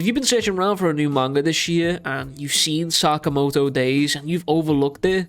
If you've been searching around for a new manga this year and you've seen Sakamoto Days and you've overlooked it,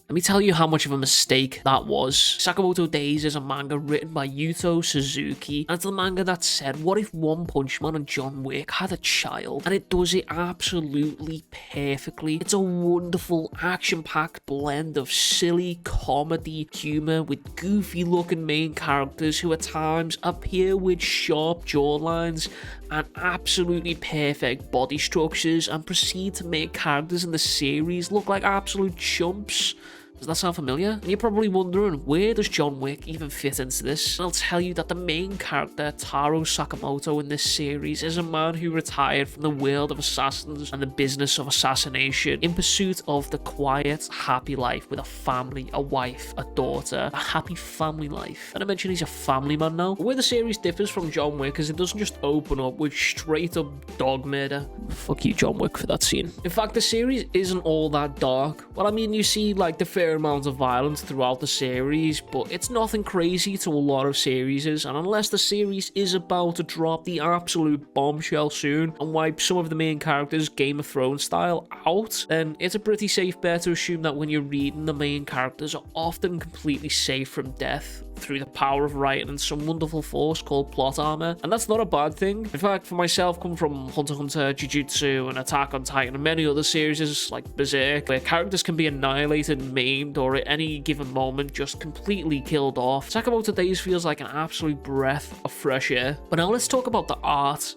let me tell you how much of a mistake that was. Sakamoto Days is a manga written by Yuto Suzuki, and it's the manga that said, what if One Punch Man and John Wick had a child? And it does it absolutely perfectly. It's a wonderful, action-packed blend of silly comedy humor with goofy-looking main characters who at times appear with sharp jawlines and absolutely perfect body structures and proceed to make characters in the series look like absolute chumps. Does that sound familiar? And you're probably wondering, where does John Wick even fit into this? And I'll tell you that the main character, Taro Sakamoto, in this series is a man who retired from the world of assassins and the business of assassination in pursuit of the quiet, happy life with a family, a wife, a daughter, a happy family life. And I mentioned he's a family man now. But where the series differs from John Wick is it doesn't just open up with straight up dog murder. Fuck you, John Wick, for that scene. In fact, the series isn't all that dark. Well, I mean, you see like the fair amount of violence throughout the series, but it's nothing crazy to a lot of series, and unless the series is about to drop the absolute bombshell soon and wipe some of the main characters Game of Thrones style out, then it's a pretty safe bet to assume that when you're reading, the main characters are often completely safe from death through the power of writing and some wonderful force called plot armor. And that's not a bad thing. In fact, for myself, come from Hunter x Hunter, Jujutsu, and Attack on Titan, and many other series like Berserk, where characters can be annihilated, maimed, or at any given moment just completely killed off. Sakamoto Days feels like an absolute breath of fresh air. But now let's talk about the art.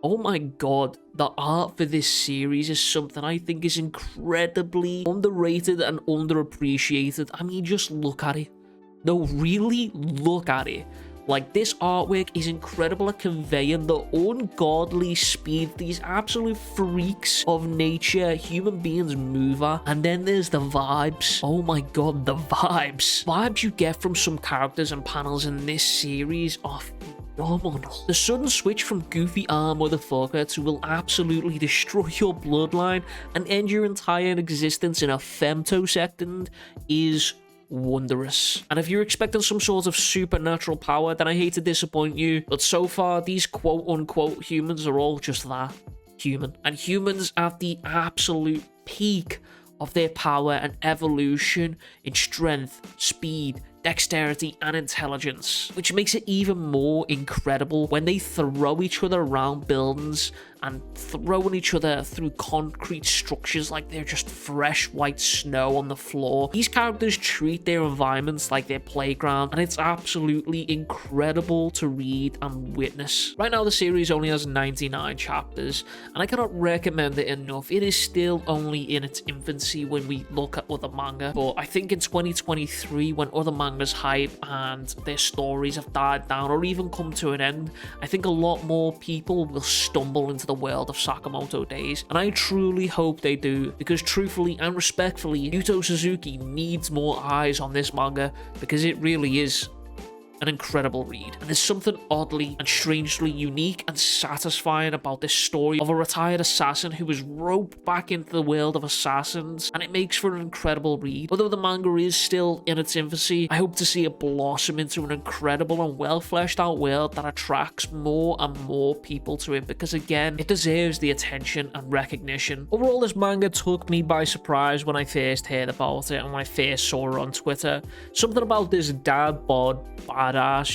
Oh my god, the art for this series is something I think is incredibly underrated and underappreciated. I mean, just look at it. No, really look at it. Like, this artwork is incredible at conveying the ungodly speed these absolute freaks of nature human beings move at. And then there's the vibes. Oh my god, the vibes. Vibes you get from some characters and panels in this series are phenomenal. The sudden switch from goofy motherfucker to will absolutely destroy your bloodline and end your entire existence in a femtosecond is wondrous. And if you're expecting some sort of supernatural power, then I hate to disappoint you, but so far these quote-unquote humans are all just that, human. And humans at the absolute peak of their power and evolution in strength, speed, dexterity, and intelligence, which makes it even more incredible when they throw each other around buildings and throwing each other through concrete structures like they're just fresh white snow on the floor. These characters treat their environments like their playground, and it's absolutely incredible to read and witness. Right now the series only has 99 chapters, and I cannot recommend it enough. It is still only in its infancy when we look at other manga, but I think in 2023, when other manga's hype and their stories have died down or even come to an end, I think a lot more people will stumble into the world of Sakamoto Days, and I truly hope they do, because truthfully and respectfully, Yuto Suzuki needs more eyes on this manga, because it really is an incredible read. And there's something oddly and strangely unique and satisfying about this story of a retired assassin who was roped back into the world of assassins, and it makes for an incredible read. Although the manga is still in its infancy, I hope to see it blossom into an incredible and well fleshed out world that attracts more and more people to it, because again, it deserves the attention and recognition. Overall, this manga took me by surprise when I first heard about it and when I first saw it on Twitter. Something about this dad bod badass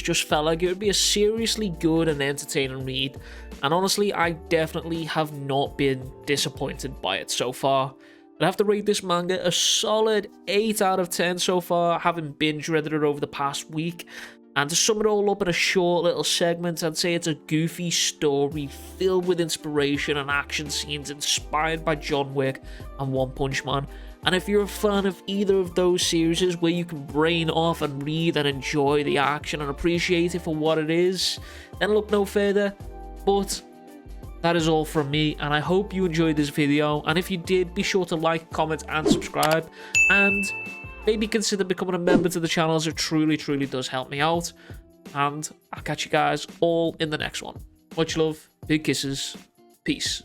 just felt like it would be a seriously good and entertaining read, and honestly I definitely have not been disappointed by it so far. I'd have to rate this manga a solid 8 out of 10 so far, having binge read it over the past week. And to sum it all up in a short little segment, I'd say it's a goofy story filled with inspiration and action scenes inspired by John Wick and One Punch Man. And if you're a fan of either of those series where you can brain off and read and enjoy the action and appreciate it for what it is, then look no further. But that is all from me, and I hope you enjoyed this video. And if you did, be sure to like, comment, and subscribe. And maybe consider becoming a member to the channel, as it truly does help me out. And I'll catch you guys all in the next one. Much love, big kisses, peace.